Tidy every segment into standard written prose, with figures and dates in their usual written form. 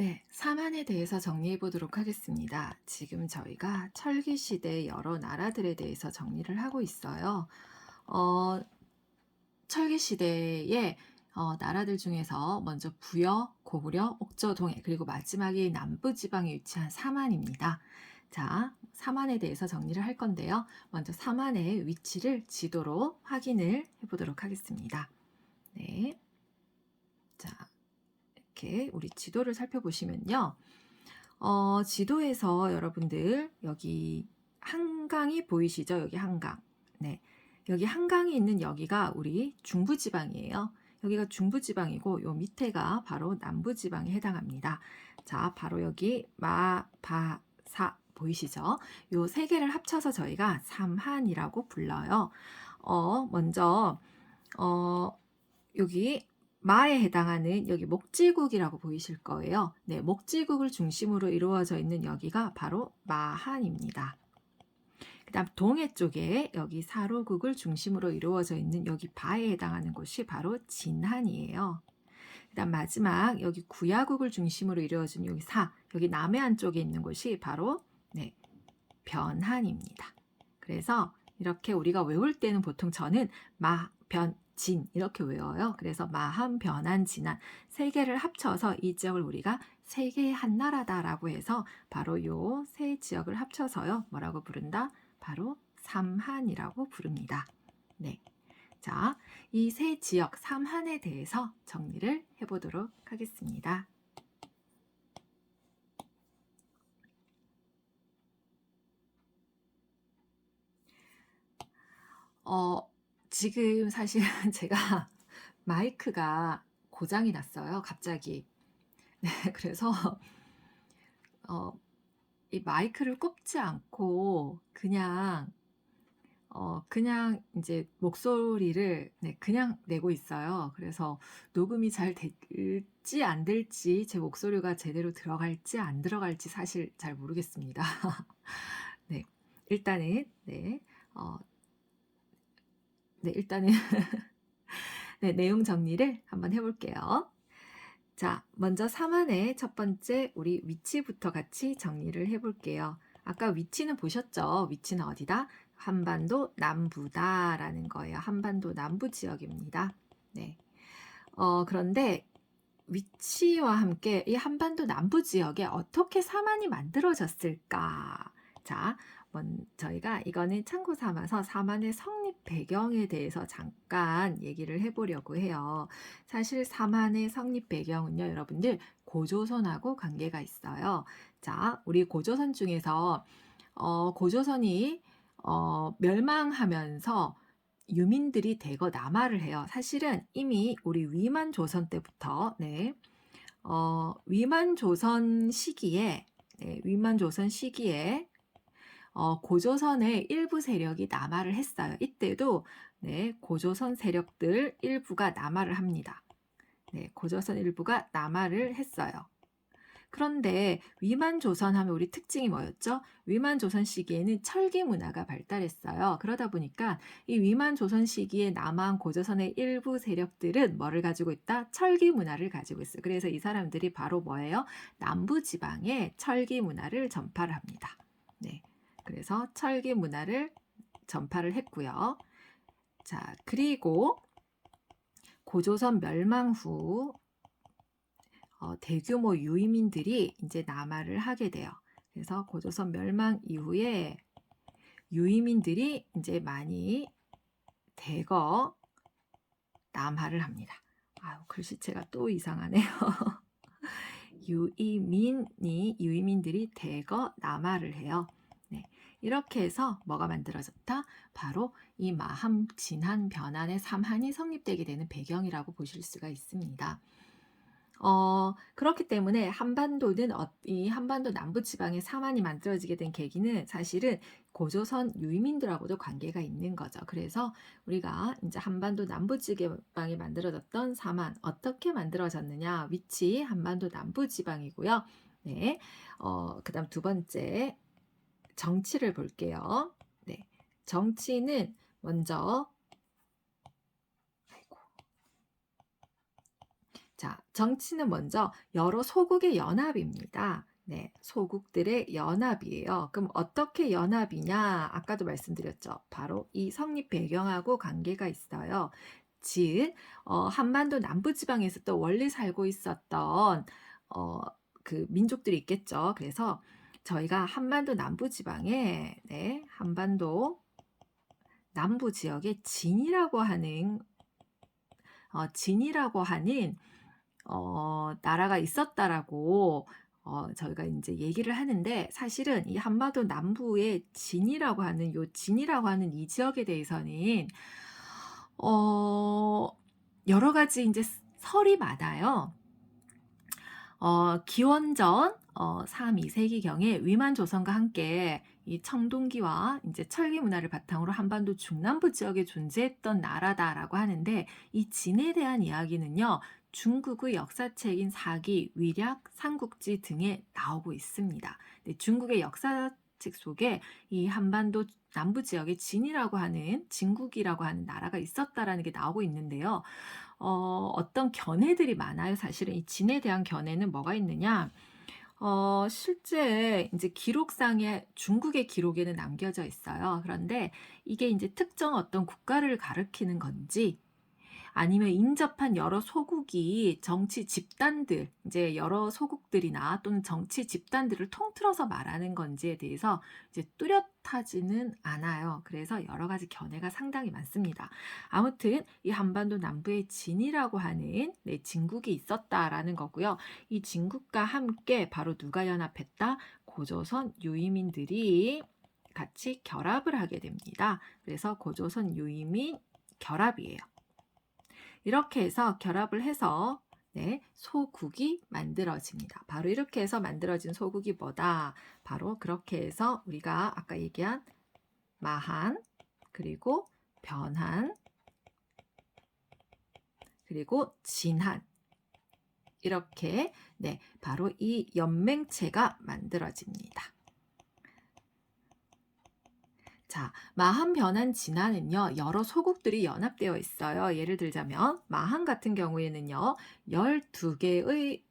네, 사만에 대해서 정리해 보도록 하겠습니다. 지금 저희가 철기 시대 여러 나라들에 대해서 정리를 하고 있어요. 어, 철기 시대의 나라들 중에서 먼저 부여, 고구려, 옥저, 동해, 그리고 마지막에 남부 지방에 위치한 사만입니다. 자, 사만에 대해서 정리를 할 건데요. 먼저 사만의 위치를 지도로 확인을 해 보도록 하겠습니다. 네. 자, 이렇게 우리 지도를 살펴보시면요. 지도에서 여러분들 여기 한강이 보이시죠? 여기 한강. 네. 여기 한강이 있는 여기가 우리 중부지방이에요. 여기가 중부지방이고 요 밑에가 바로 남부지방에 해당합니다. 자, 바로 여기 마, 바, 사 보이시죠? 요 세 개를 합쳐서 저희가 삼한이라고 불러요. 먼저 여기 마에 해당하는 여기 목지국이라고 보이실 거예요. 네, 목지국을 중심으로 이루어져 있는 여기가 바로 마한입니다. 그 다음 동해 쪽에 여기 사로국을 중심으로 이루어져 있는 여기 바에 해당하는 곳이 바로 진한이에요. 그 다음 마지막 여기 구야국을 중심으로 이루어진 여기 여기 남해안 쪽에 있는 곳이 바로 네, 변한입니다. 그래서 이렇게 우리가 외울 때는 보통 저는 진 이렇게 외워요. 그래서 마한, 변한, 진한 세 개를 합쳐서 이 지역을 우리가 세 개의 한 나라다라고 해서 바로 요 세 지역을 합쳐서요. 뭐라고 부른다? 바로 삼한이라고 부릅니다. 네. 자, 이 세 지역 삼한에 대해서 정리를 해보도록 하겠습니다. 지금 사실은 제가 마이크가 고장이 났어요, 갑자기. 네, 그래서 이 마이크를 꼽지 않고 그냥 이제 목소리를 그냥 내고 있어요. 그래서 녹음이 잘 될지 안 될지 제 목소리가 제대로 들어갈지 안 들어갈지 사실 잘 모르겠습니다. 네, 일단은 일단은 네, 내용 정리를 한번 해볼게요. 자, 먼저 3안의 첫 번째 우리 위치부터 같이 정리를 해볼게요. 아까 위치는 보셨죠? 위치는 어디다? 한반도 남부다라는 거예요. 한반도 남부 지역입니다. 네. 그런데 위치와 함께 이 한반도 남부 지역에 어떻게 3안이 만들어졌을까? 자, 저희가 이거는 참고 삼아서 3안의 성립 배경에 대해서 잠깐 얘기를 해보려고 해요. 사실 3안의 성립 배경은요, 여러분들 고조선하고 관계가 있어요. 자, 우리 고조선 중에서 고조선이 멸망하면서 유민들이 대거 남하를 해요. 사실은 이미 우리 위만 조선 때부터 위만 조선 시기에 고조선의 일부 세력이 남하를 했어요. 이때도 고조선 세력들 일부가 남하를 합니다. 고조선 일부가 남하를 했어요. 그런데 위만조선 하면 우리 특징이 뭐였죠? 위만조선 시기에는 철기 문화가 발달했어요. 그러다 보니까 이 위만조선 시기에 남한 고조선의 일부 세력들은 뭐를 가지고 있다? 철기 문화를 가지고 있어요. 그래서 이 사람들이 바로 뭐예요? 남부지방에 철기 문화를 전파를 합니다. 네, 그래서 철기 문화를 전파를 했고요. 자, 그리고 고조선 멸망 후 대규모 유이민들이 이제 남하를 하게 돼요. 그래서 고조선 멸망 이후에 유이민들이 이제 많이 대거 남하를 합니다. 아유, 글씨체가 또 이상하네요. 유이민들이 대거 남하를 해요. 네, 이렇게 해서 뭐가 만들어졌다? 바로 이 마한, 진한, 변한의 삼한이 성립되게 되는 배경이라고 보실 수가 있습니다. 그렇기 때문에 이 한반도 남부지방의 삼한이 만들어지게 된 계기는 사실은 고조선 유민들하고도 관계가 있는 거죠. 그래서 우리가 이제 한반도 남부지방이 만들어졌던 삼한 어떻게 만들어졌느냐? 위치 한반도 남부지방이고요. 네, 그다음 두 번째 정치를 볼게요. 네, 정치는 먼저 자, 정치는 먼저 여러 소국의 연합입니다. 네, 소국들의 연합이에요. 그럼 어떻게 연합이냐? 아까도 말씀드렸죠. 바로 이 성립 배경하고 관계가 있어요. 즉, 한반도 남부지방에서 또 원래 살고 있었던 그 민족들이 있겠죠. 그래서 저희가 한반도 남부지방에, 네, 한반도 남부 지역에 진이라고 하는 나라가 있었다라고 저희가 이제 얘기를 하는데, 사실은 이 한반도 남부의 진이라고 하는 이 지역에 대해서는 여러 가지 이제 설이 많아요. 기원전 3, 2세기경에 위만 조선과 함께 이 청동기와 이제 철기 문화를 바탕으로 한반도 중남부 지역에 존재했던 나라다라고 하는데, 이 진에 대한 이야기는요, 중국의 역사책인 사기, 위략, 삼국지 등에 나오고 있습니다. 네, 중국의 역사책 속에 이 한반도 남부 지역에 진국이라고 하는 나라가 있었다라는 게 나오고 있는데요. 어떤 견해들이 많아요. 사실은 이 진에 대한 견해는 뭐가 있느냐? 실제 이제 기록상에 중국의 기록에는 남겨져 있어요. 그런데 이게 이제 특정 어떤 국가를 가리키는 건지, 아니면 인접한 여러 소국이 정치 집단들, 이제 여러 소국들이나 또는 정치 집단들을 통틀어서 말하는 건지에 대해서 이제 뚜렷하지는 않아요. 그래서 여러 가지 견해가 상당히 많습니다. 아무튼 이 한반도 남부에 진이라고 하는 진국이 있었다라는 거고요. 이 진국과 함께 바로 누가 연합했다? 고조선 유이민들이 같이 결합을 하게 됩니다. 그래서 고조선 유이민 결합이에요. 이렇게 해서 결합을 해서 소국이 만들어집니다. 바로 이렇게 해서 만들어진 소국이 뭐다? 바로 그렇게 해서 우리가 아까 얘기한 마한, 그리고 변한, 그리고 진한, 이렇게 바로 이 연맹체가 만들어집니다. 자, 마한, 변한, 진한은요, 여러 소국들이 연합되어 있어요. 예를 들자면 마한 같은 경우에는요, 12개의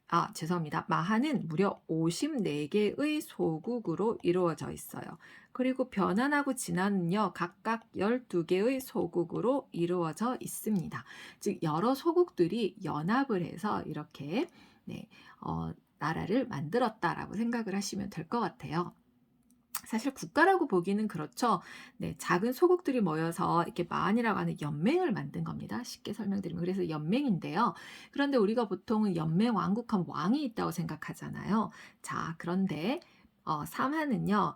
마한은 무려 54개의 소국으로 이루어져 있어요. 그리고 변한하고 진한은요, 각각 12개의 소국으로 이루어져 있습니다. 즉 여러 소국들이 연합을 해서 이렇게 나라를 만들었다라고 생각을 하시면 될 것 같아요. 사실 국가라고 보기는 그렇죠. 작은 소국들이 모여서 이렇게 마한이라고 하는 연맹을 만든 겁니다. 쉽게 설명드리면 그래서 연맹인데요. 그런데 우리가 보통은 연맹 왕국한 왕이 있다고 생각하잖아요. 자, 그런데 삼한은요,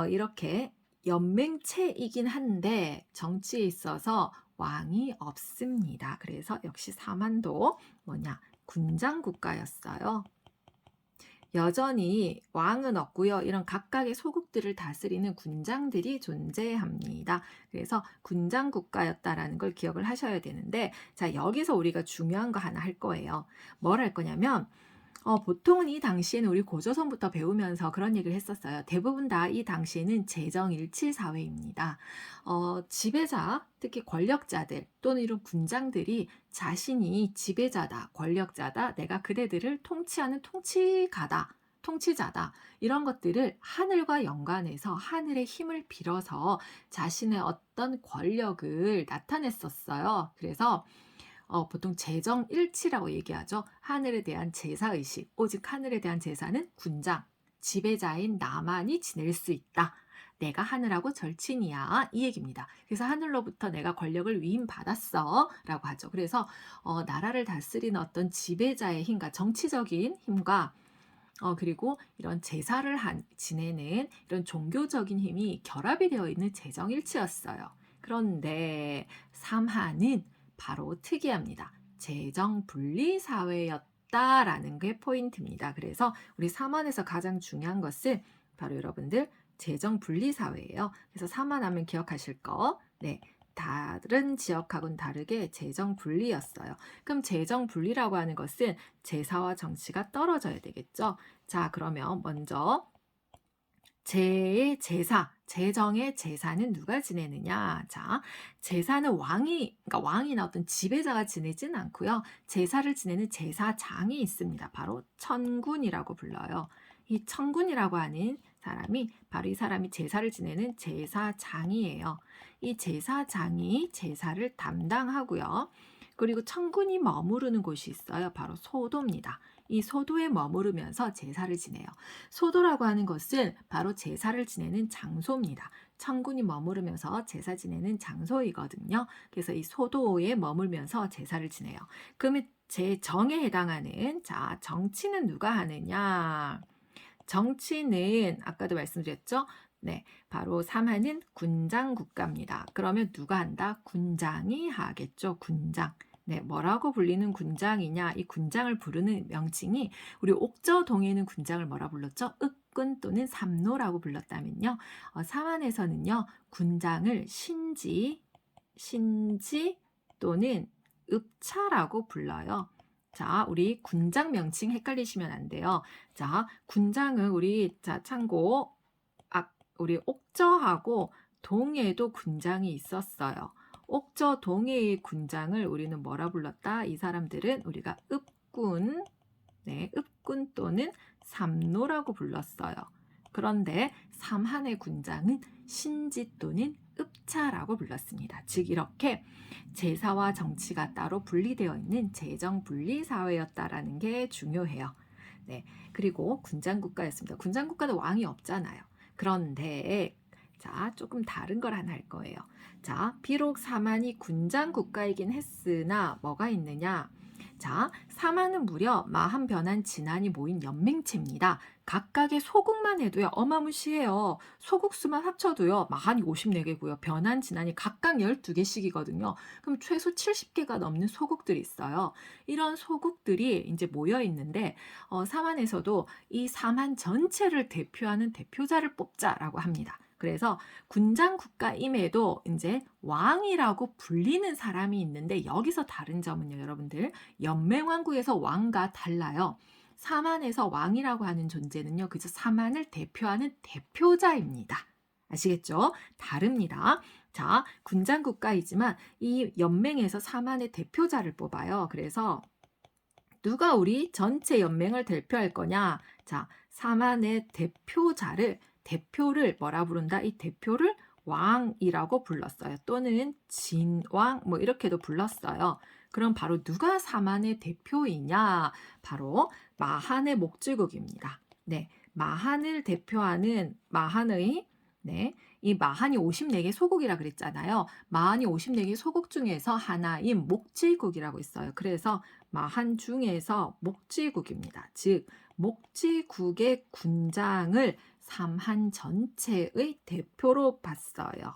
이렇게 연맹체이긴 한데 정치에 있어서 왕이 없습니다. 그래서 역시 삼한도 군장 국가였어요. 여전히 왕은 없고요. 이런 각각의 소국들을 다스리는 군장들이 존재합니다. 그래서 군장 국가였다라는 걸 기억을 하셔야 되는데, 자, 여기서 우리가 중요한 거 하나 할 거예요. 뭘 할 거냐면 보통은 이 당시에는 우리 고조선부터 배우면서 그런 얘기를 했었어요. 대부분 다 이 당시에는 재정일치 사회입니다. 지배자, 특히 권력자들 또는 이런 군장들이 자신이 지배자다, 권력자다, 내가 그대들을 통치하는 통치자다, 이런 것들을 하늘과 연관해서 하늘의 힘을 빌어서 자신의 어떤 권력을 나타냈었어요. 그래서 보통 재정일치라고 얘기하죠. 하늘에 대한 제사의식, 오직 하늘에 대한 제사는 군장, 지배자인 나만이 지낼 수 있다. 내가 하늘하고 절친이야, 이 얘기입니다. 그래서 하늘로부터 내가 권력을 위임받았어 라고 하죠. 그래서 나라를 다스리는 어떤 지배자의 힘과 정치적인 힘과 그리고 이런 제사를 지내는 이런 종교적인 힘이 결합이 되어 있는 재정일치였어요. 그런데 삼한은 바로 특이합니다. 재정분리 사회였다라는 게 포인트입니다. 그래서 우리 삼한에서 가장 중요한 것은 바로 여러분들 재정분리 사회예요. 그래서 삼한하면 기억하실 거, 다른 지역하고는 다르게 재정분리였어요. 그럼 재정분리라고 하는 것은 제사와 정치가 떨어져야 되겠죠. 자, 그러면 먼저 제의 제사, 제정의 제사는 누가 지내느냐? 자, 제사는 그러니까 왕이나 어떤 지배자가 지내진 않고요. 제사를 지내는 제사장이 있습니다. 바로 천군이라고 불러요. 이 천군이라고 하는 사람이 바로 이 사람이 제사를 지내는 제사장이에요. 이 제사장이 제사를 담당하고요. 그리고 천군이 머무르는 곳이 있어요. 바로 소도입니다. 이 소도에 머무르면서 제사를 지내요. 소도라고 하는 것은 바로 제사를 지내는 장소입니다. 천군이 머무르면서 제사 지내는 장소이거든요. 그래서 이 소도에 머물면서 제사를 지내요. 그러면 제정에 해당하는 자, 정치는 누가 하느냐? 정치는 아까도 말씀드렸죠? 네, 바로 삼하는 군장 국가입니다. 그러면 누가 한다? 군장이 하겠죠. 군장. 네, 뭐라고 불리는 군장이냐? 이 군장을 부르는 명칭이 우리 옥저동에는 군장을 뭐라 불렀죠? 읍군 또는 삼노라고 불렀다면요. 삼한에서는요, 군장을 신지 또는 읍차라고 불러요. 자, 우리 군장 명칭 헷갈리시면 안 돼요. 자, 군장은 자, 참고 우리 옥저하고 동해도 군장이 있었어요. 옥저 동해의 군장을 우리는 뭐라 불렀다? 이 사람들은 우리가 읍군, 네, 읍군 또는 삼노라고 불렀어요. 그런데 삼한의 군장은 신지 또는 읍차라고 불렀습니다. 즉 이렇게 제사와 정치가 따로 분리되어 있는 재정분리 사회였다라는 게 중요해요. 네, 그리고 군장국가였습니다. 군장국가는 왕이 없잖아요. 그런데 자, 조금 다른 걸 하나 할 거예요. 자, 비록 사만이 군장국가이긴 했으나 뭐가 있느냐? 자, 사만은 무려 40변한 진안이 모인 연맹체입니다. 각각의 소국만 해도요, 어마무시해요. 소국수만 합쳐도요, 마한이 54개고요. 변한 진안이 각각 12개씩이거든요. 그럼 최소 70개가 넘는 소국들이 있어요. 이런 소국들이 이제 모여 있는데, 사만에서도 이 사만 전체를 대표하는 대표자를 뽑자라고 합니다. 그래서 군장 국가임에도 이제 왕이라고 불리는 사람이 있는데 여기서 다른 점은요, 여러분들. 연맹왕국에서 왕과 달라요. 사만에서 왕이라고 하는 존재는요, 그저 사만을 대표하는 대표자입니다. 아시겠죠? 다릅니다. 자, 군장 국가이지만 이 연맹에서 사만의 대표자를 뽑아요. 그래서 누가 우리 전체 연맹을 대표할 거냐? 자, 사만의 대표를 뭐라 부른다? 이 대표를 왕이라고 불렀어요. 또는 진왕 뭐 이렇게도 불렀어요. 그럼 바로 누가 사만의 대표이냐? 바로 마한의 목주국입니다. 네, 마한을 대표하는 마한의 이 마한이 54개 소국이라 그랬잖아요. 마한이 54개 소국 중에서 하나인 목지국이라고 있어요. 그래서 마한 중에서 목지국입니다. 즉 목지국의 군장을 삼한 전체의 대표로 봤어요.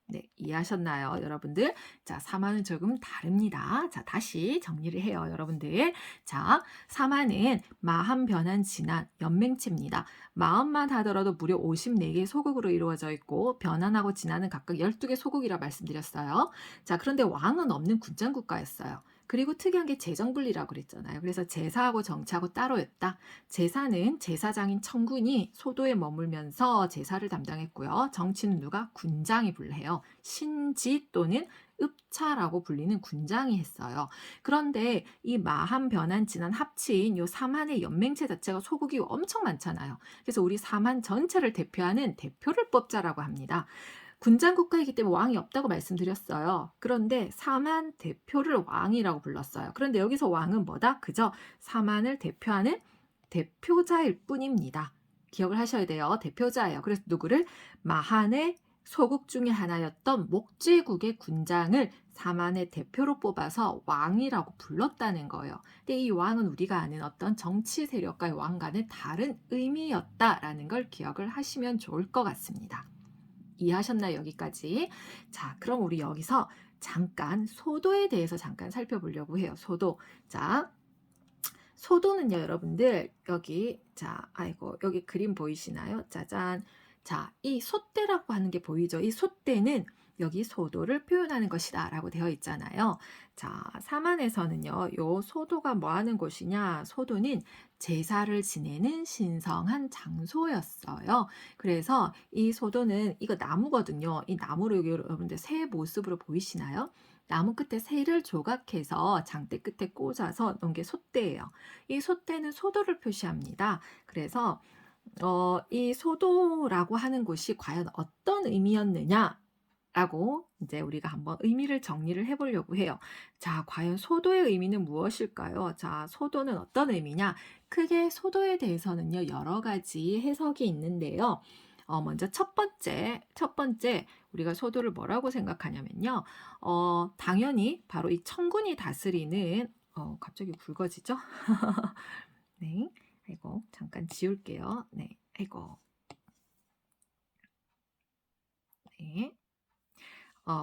네, 이해하셨나요, 여러분들? 자, 사만은 조금 다릅니다. 자, 다시 정리를 해요, 여러분들. 자, 사만은 마한 변한 진한 연맹체입니다. 마음만 하더라도 무려 54개 소국으로 이루어져 있고 변환하고 진한은 각각 12개 소국이라 말씀드렸어요. 자, 그런데 왕은 없는 군장국가였어요. 그리고 특이한 게 재정분리라고 그랬잖아요. 그래서 제사하고 정치하고 따로였다. 제사는 제사장인 천군이 소도에 머물면서 제사를 담당했고요. 정치는 누가? 군장이 불해요. 신지 또는 읍차라고 불리는 군장이 했어요. 그런데 이 마한, 변한, 진한 합친 요 삼한의 연맹체 자체가 소국이 엄청 많잖아요. 그래서 우리 삼한 전체를 대표하는 대표를 뽑자라고 합니다. 군장 국가이기 때문에 왕이 없다고 말씀드렸어요. 그런데 사만 대표를 왕이라고 불렀어요. 그런데 여기서 왕은 뭐다? 그저 사만을 대표하는 대표자일 뿐입니다. 기억을 하셔야 돼요. 대표자예요. 그래서 누구를? 마한의 소국 중에 하나였던 목지국의 군장을 사만의 대표로 뽑아서 왕이라고 불렀다는 거예요. 근데 이 왕은 우리가 아는 어떤 정치 세력과의 왕과는 다른 의미였다라는 걸 기억을 하시면 좋을 것 같습니다. 이해하셨나요? 여기까지. 자, 그럼 우리 여기서 잠깐 소도에 대해서 잠깐 살펴보려고 해요. 소도. 자, 소도는요, 여러분들, 여기, 자, 아이고, 여기 그림 보이시나요? 짜잔. 자, 이 솥대라고 하는 게 보이죠? 이 솥대는 여기 소도를 표현하는 것이다 라고 되어 있잖아요. 자, 사만에서는요, 요 소도가 뭐 하는 곳이냐? 소도는 제사를 지내는 신성한 장소였어요. 그래서 이 소도는 이거 나무거든요. 이 나무를 여러분들 새 모습으로 보이시나요? 나무 끝에 새를 조각해서 장대 끝에 꽂아서 놓은 게 솥대예요. 이 솥대는 소도를 표시합니다. 그래서 이 소도라고 하는 곳이 과연 어떤 의미였느냐? 라고 이제 우리가 한번 의미를 정리를 해 보려고 해요. 자, 과연 소도의 의미는 무엇일까요? 자, 소도는 어떤 의미냐? 크게 소도에 대해서는요, 여러 가지 해석이 있는데요. 먼저 첫 번째 우리가 소도를 뭐라고 생각하냐면요. 당연히 바로 이 청군이 다스리는 갑자기 굵어지죠? 네. 아이고, 잠깐 지울게요. 네. 아이고. 네.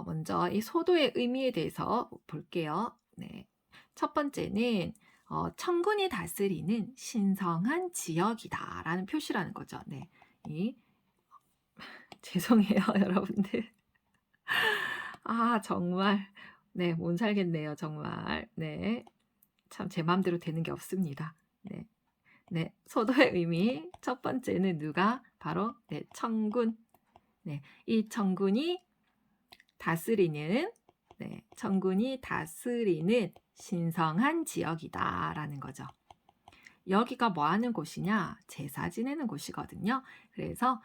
먼저 이 소도의 의미에 대해서 볼게요. 네. 첫 번째는 청군이 다스리는 신성한 지역이다라는 표시라는 거죠. 네. 이 죄송해요, 여러분들. 아, 정말. 네, 못 살겠네요, 정말. 네. 참 제 마음대로 되는 게 없습니다. 네. 네. 소도의 의미 첫 번째는 누가? 바로 네, 청군. 네. 이 청군이 다스리는 네, 청군이 다스리는 신성한 지역이다라는 거죠. 여기가 뭐 하는 곳이냐? 제사 지내는 곳이거든요. 그래서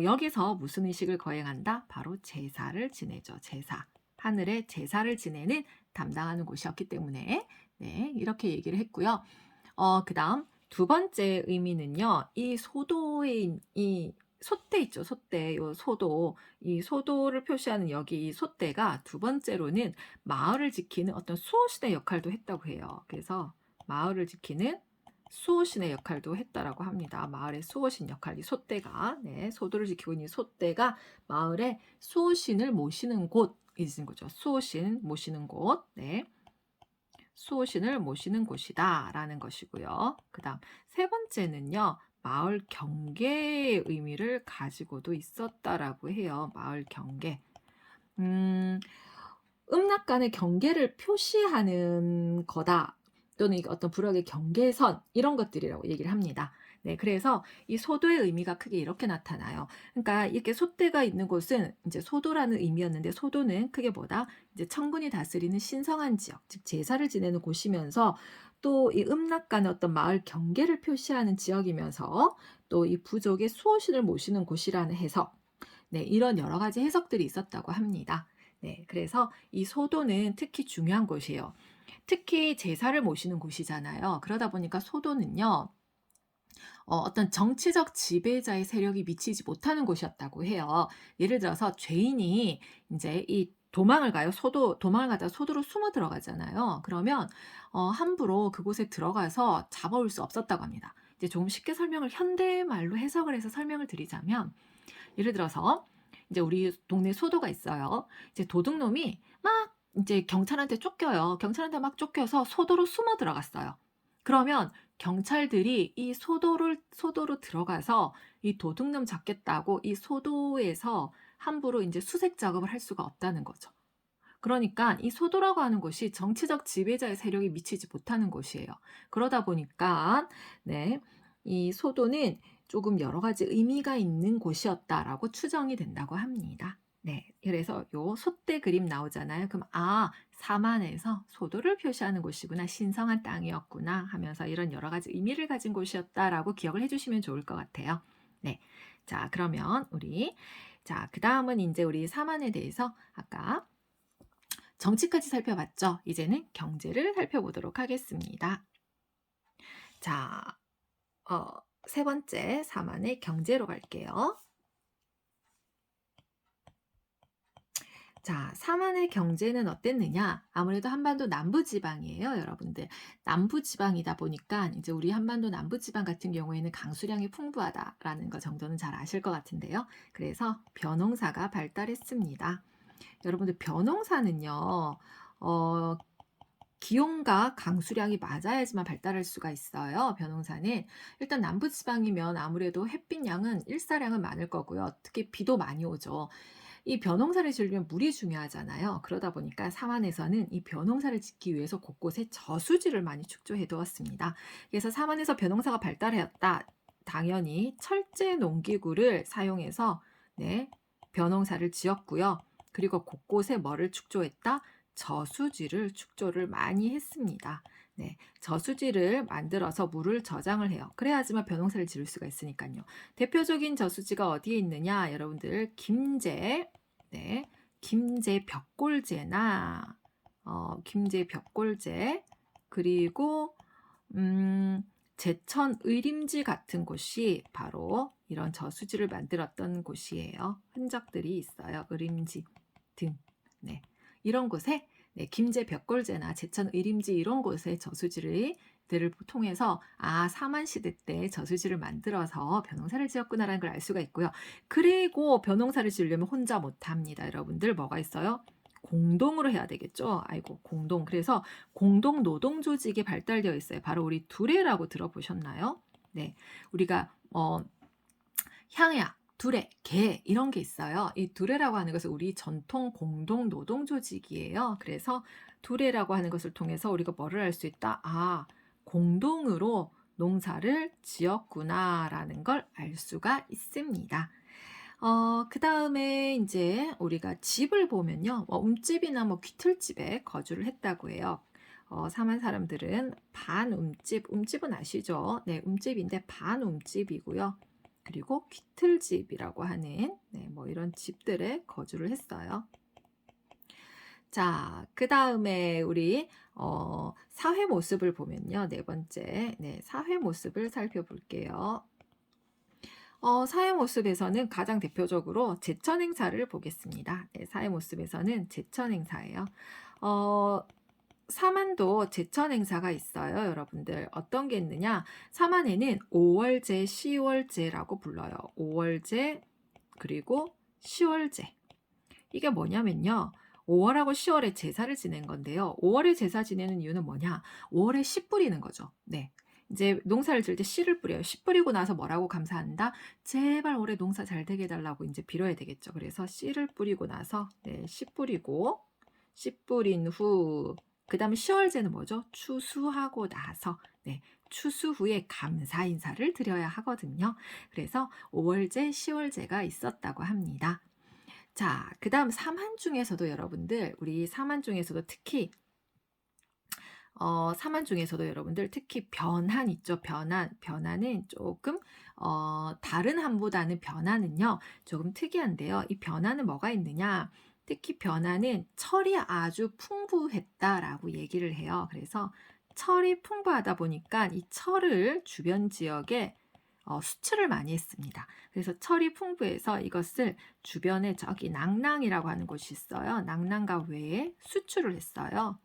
여기서 무슨 의식을 거행한다? 바로 제사를 지내죠. 제사. 하늘에 제사를 지내는 담당하는 곳이었기 때문에 네, 이렇게 얘기를 했고요. 그다음 두 번째 의미는요. 이 소도의 이 솥대 있죠. 솥대. 요 소도. 이 소도를 표시하는 여기 이 솥대가 두 번째로는 마을을 지키는 어떤 수호신의 역할도 했다고 해요. 그래서 마을을 지키는 수호신의 역할도 했다라고 합니다. 마을의 수호신 역할, 이 솥대가 네, 소도를 지키고 있는 솥대가 마을의 수호신을 모시는 곳이신 거죠. 수호신 모시는 곳. 네. 수호신을 모시는 곳이다라는 것이고요. 그다음 세 번째는요. 마을 경계의 의미를 가지고도 있었다라고 해요. 마을 경계. 음락 간의 경계를 표시하는 거다. 또는 어떤 부락의 경계선 이런 것들이라고 얘기를 합니다. 네, 그래서 이 소도의 의미가 크게 이렇게 나타나요. 그러니까 이렇게 솥대가 있는 곳은 이제 소도라는 의미였는데 소도는 크게 뭐다? 이제 청군이 다스리는 신성한 지역, 즉 제사를 지내는 곳이면서 또 이 음락 간의 어떤 마을 경계를 표시하는 지역이면서 또 이 부족의 수호신을 모시는 곳이라는 해석. 네, 이런 여러 가지 해석들이 있었다고 합니다. 네, 그래서 이 소도는 특히 중요한 곳이에요. 특히 제사를 모시는 곳이잖아요. 그러다 보니까 소도는요, 어떤 정치적 지배자의 세력이 미치지 못하는 곳이었다고 해요. 예를 들어서 죄인이 이제 이 도망을 가요. 도망을 가다가 소도로 숨어 들어가잖아요. 그러면 함부로 그곳에 들어가서 잡아올 수 없었다고 합니다. 이제 좀 쉽게 설명을 현대말로 해석을 해서 설명을 드리자면 예를 들어서 이제 우리 동네 소도가 있어요. 이제 도둑놈이 막 이제 경찰한테 쫓겨요. 경찰한테 막 쫓겨서 소도로 숨어 들어갔어요. 그러면 경찰들이 이 소도로 들어가서 이 도둑놈 잡겠다고 이 소도에서 함부로 이제 수색 작업을 할 수가 없다는 거죠. 그러니까 이 소도라고 하는 곳이 정치적 지배자의 세력이 미치지 못하는 곳이에요. 그러다 보니까 네, 이 소도는 조금 여러 가지 의미가 있는 곳이었다라고 추정이 된다고 합니다. 네, 그래서 요 솥대 그림 나오잖아요. 그럼 사만에서 소도를 표시하는 곳이구나, 신성한 땅이었구나 하면서 이런 여러 가지 의미를 가진 곳이었다라고 기억을 해주시면 좋을 것 같아요. 네, 자 그러면 그 다음은 이제 우리 사만에 대해서 아까 정치까지 살펴봤죠. 이제는 경제를 살펴보도록 하겠습니다. 자, 세 번째 사만의 경제로 갈게요. 자, 사만의 경제는 어땠느냐? 아무래도 한반도 남부지방이에요, 여러분들. 남부지방이다 보니까 이제 우리 한반도 남부지방 같은 경우에는 강수량이 풍부하다라는 것 정도는 잘 아실 것 같은데요. 그래서 벼농사가 발달했습니다. 여러분들 벼농사는요, 기온과 강수량이 맞아야지만 발달할 수가 있어요. 벼농사는 일단 남부지방이면 아무래도 햇빛 양은 일사량은 많을 거고요. 특히 비도 많이 오죠. 이 벼농사를 지으려면 물이 중요하잖아요. 그러다 보니까 사만에서는 이 벼농사를 짓기 위해서 곳곳에 저수지를 많이 축조해 두었습니다. 그래서 사만에서 벼농사가 발달하였다. 당연히 철제 농기구를 사용해서 네, 벼농사를 지었고요. 그리고 곳곳에 뭐를 축조했다? 저수지를 축조를 많이 했습니다. 네, 저수지를 만들어서 물을 저장을 해요. 그래야지만 벼농사를 지을 수가 있으니까요. 대표적인 저수지가 어디에 있느냐? 여러분들 김제, 네, 김제 벽골제나 김제 벽골제 그리고 제천 의림지 같은 곳이 바로 이런 저수지를 만들었던 곳이에요. 흔적들이 있어요. 의림지 등. 네, 이런 곳에 네, 김제 벽골제나 제천 의림지 이런 곳에 저수지를 들을 통해서 사만시대 때 저수지를 만들어서 벼농사를 지었구나라는 걸 알 수가 있고요. 그리고 벼농사를 지으려면 혼자 못합니다. 여러분들 뭐가 있어요? 공동으로 해야 되겠죠. 아이고 공동. 그래서 공동 노동 조직이 발달되어 있어요. 바로 우리 두레라고 들어보셨나요? 네, 우리가 향약, 두레, 개 이런 게 있어요. 이 두레라고 하는 것은 우리 전통 공동 노동 조직이에요. 그래서 두레라고 하는 것을 통해서 우리가 뭐를 알 수 있다? 공동으로 농사를 지었구나라는 걸 알 수가 있습니다. 그 다음에 이제 우리가 집을 보면요. 움집이나 귀틀집에 거주를 했다고 해요. 사만 사람들은 반움집, 움집은 아시죠? 네, 움집인데 반움집이고요. 그리고 귀틀집이라고 하는 네, 이런 집들에 거주를 했어요. 자, 그 다음에 우리 사회 모습을 보면요. 네 번째, 네, 사회 모습을 살펴볼게요. 사회 모습에서는 가장 대표적으로 제천 행사를 보겠습니다. 네, 사회 모습에서는 제천 행사예요. 사만도 제천 행사가 있어요, 여러분들. 어떤 게 있느냐? 사만에는 5월제, 10월제라고 불러요. 5월제 그리고 10월제. 이게 뭐냐면요. 5월하고 10월에 제사를 지낸 건데요. 5월에 제사 지내는 이유는 뭐냐? 5월에 씨 뿌리는 거죠. 네. 이제 농사를 지을 때 씨를 뿌려요. 씨 뿌리고 나서 뭐라고 감사한다? 제발 올해 농사 잘 되게 해달라고 이제 빌어야 되겠죠. 그래서 씨를 뿌리고 나서 네, 씨 뿌리고 씨 뿌린 후 그다음에 10월제는 뭐죠? 추수하고 나서 네, 추수 후에 감사 인사를 드려야 하거든요. 그래서 5월제, 10월제가 있었다고 합니다. 자, 그 다음 사만 중에서도 여러분들, 우리 사만 중에서도 특히, 사만 중에서도 여러분들 특히 변한 있죠. 변한은 조금, 다른 한보다는 변한은요, 조금 특이한데요. 이 변한은 뭐가 있느냐? 특히 변한은 철이 아주 풍부했다라고 얘기를 해요. 그래서 철이 풍부하다 보니까 이 철을 주변 지역에 수출을 많이 했습니다. 그래서 철이 풍부해서 이것을 주변에 저기 낭랑이라고 하는 곳이 있어요. 낭랑가 외에 수출을 했어요.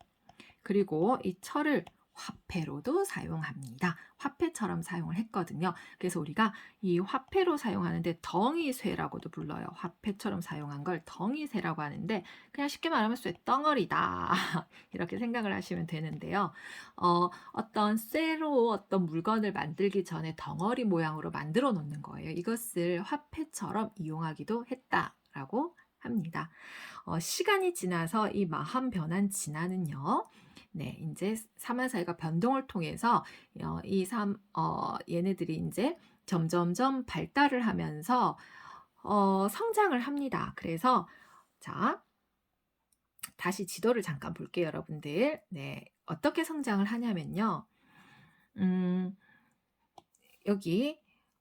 그리고 이 철을 화폐로도 사용합니다. 화폐처럼 사용을 했거든요. 그래서 우리가 이 화폐로 사용하는데 덩이쇠라고도 불러요. 화폐처럼 사용한 걸 덩이쇠라고 하는데 그냥 쉽게 말하면 쇠덩어리다 이렇게 생각을 하시면 되는데요. 어떤 쇠로 어떤 물건을 만들기 전에 덩어리 모양으로 만들어 놓는 거예요. 이것을 화폐처럼 이용하기도 했다라고 합니다. 시간이 지나서 이 마한 변한 진화는요. 네, 이제 사만사회가 변동을 통해서 얘네들이 이제 점점점 발달을 하면서 성장을 합니다. 그래서 자, 다시 지도를 잠깐 볼게요, 여러분들. 네, 어떻게 성장을 하냐면요.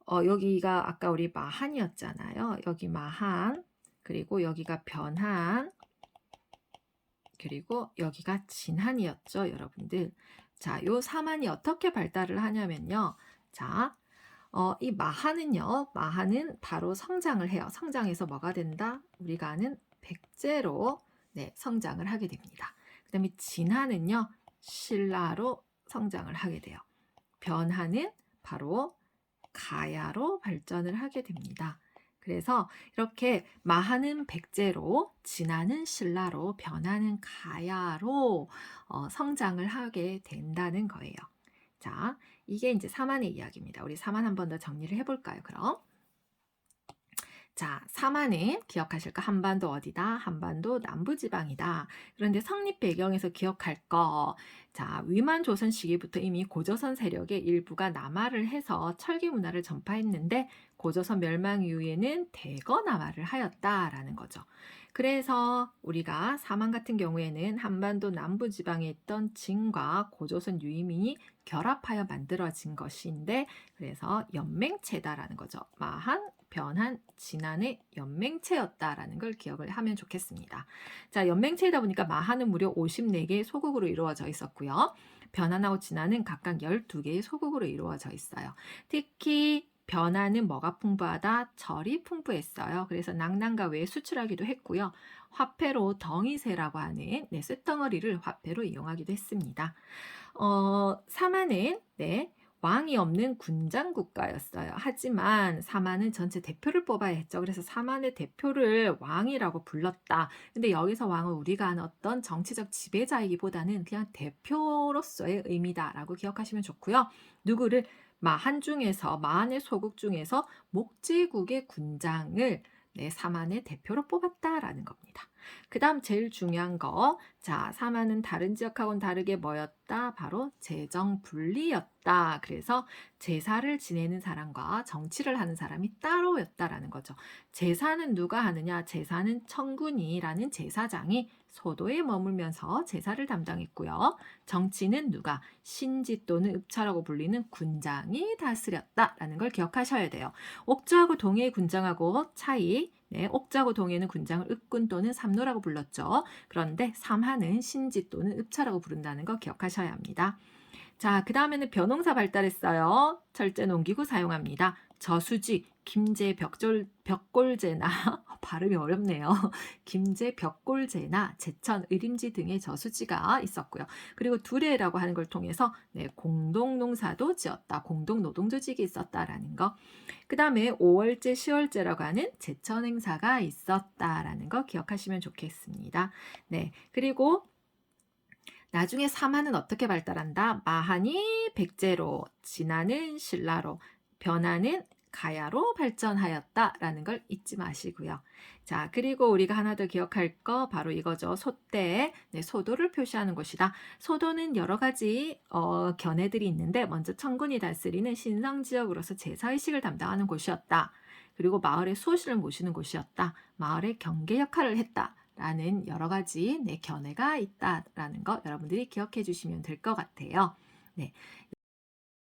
여기가 아까 우리 마한이었잖아요. 여기 마한, 그리고 여기가 변한, 그리고 여기가 진한이었죠, 여러분들. 자, 요 사만이 어떻게 발달을 하냐면요. 자, 이 마한은 바로 성장을 해요. 성장해서 뭐가 된다? 우리가 아는 백제로 네, 성장을 하게 됩니다. 그 다음에 진한은요, 신라로 성장을 하게 돼요. 변한은 바로 가야로 발전을 하게 됩니다. 그래서 이렇게 마하는 백제로, 진하는 신라로, 변하는 가야로 성장을 하게 된다는 거예요. 자, 이게 이제 사만의 이야기입니다. 우리 사만 한 번 더 정리를 해볼까요, 그럼? 자, 사마는 기억하실 거 한반도 어디다? 한반도 남부지방이다. 그런데 성립 배경에서 기억할 거. 자, 위만 조선 시기부터 이미 고조선 세력의 일부가 남하를 해서 철기 문화를 전파했는데 고조선 멸망 이후에는 대거 남하를 하였다라는 거죠. 그래서 우리가 사만 같은 경우에는 한반도 남부지방에 있던 진과 고조선 유의민이 결합하여 만들어진 것인데 그래서 연맹체다라는 거죠. 마한, 변한, 진한의 연맹체였다라는 걸 기억을 하면 좋겠습니다. 자, 연맹체이다 보니까 마한은 무려 54개의 소국으로 이루어져 있었고요. 변한하고 진한은 각각 12개의 소국으로 이루어져 있어요. 특히 변화는 뭐가 풍부하다? 절이 풍부했어요. 그래서 낙랑과 외에 수출하기도 했고요. 화폐로 덩이세라고 하는 쇳덩어리를 화폐로 이용하기도 했습니다. 사마는 왕이 없는 군장 국가였어요. 하지만 사마는 전체 대표를 뽑아야 했죠. 그래서 사만의 대표를 왕이라고 불렀다. 근데 여기서 왕은 우리가 아는 어떤 정치적 지배자이기보다는 그냥 대표로서의 의미다라고 기억하시면 좋고요. 누구를 마한 중에서 마한의 소국 중에서 목제국의 군장을 사만의 대표로 뽑았다라는 겁니다. 그 다음 제일 중요한 거, 자, 사만은 다른 지역하고는 다르게 뭐였다? 바로 재정분리였다. 그래서 제사를 지내는 사람과 정치를 하는 사람이 따로였다라는 거죠. 제사는 누가 하느냐? 제사는 청군이라는 제사장이 소도에 머물면서 제사를 담당했고요. 정치는 누가? 신지 또는 읍차라고 불리는 군장이 다스렸다라는 걸 기억하셔야 돼요. 옥저하고 동해의 군장하고 차이, 옥자고 동해는 군장을 읍군 또는 삼노라고 불렀죠. 그런데 삼하는 신지 또는 읍차라고 부른다는 거 기억하셔야 합니다. 자, 그 다음에는 벼농사 발달했어요. 철제 농기구 사용합니다. 저수지, 김제 벽골제나 발음이 어렵네요. 김제 벽골제나 제천, 의림지 등의 저수지가 있었고요. 그리고 두레라고 하는 걸 통해서 공동농사도 지었다. 공동노동조직이 있었다라는 거. 그 다음에 5월제, 10월제라고 하는 제천 행사가 있었다라는 거 기억하시면 좋겠습니다. 네, 그리고 나중에 사마는 어떻게 발달한다? 마한이 백제로, 진하는 신라로, 변하는 가야로 발전하였다라는 걸 잊지 마시고요. 자, 그리고 우리가 하나 더 기억할 거 바로 이거죠. 소대, 소도를 표시하는 곳이다. 소도는 여러 가지 견해들이 있는데 먼저 청군이 다스리는 신성지역으로서 제사의식을 담당하는 곳이었다. 그리고 마을의 수호신을 모시는 곳이었다. 마을의 경계 역할을 했다. 라는 여러 가지 견해가 있다라는 거 여러분들이 기억해 주시면 될 것 같아요. 네.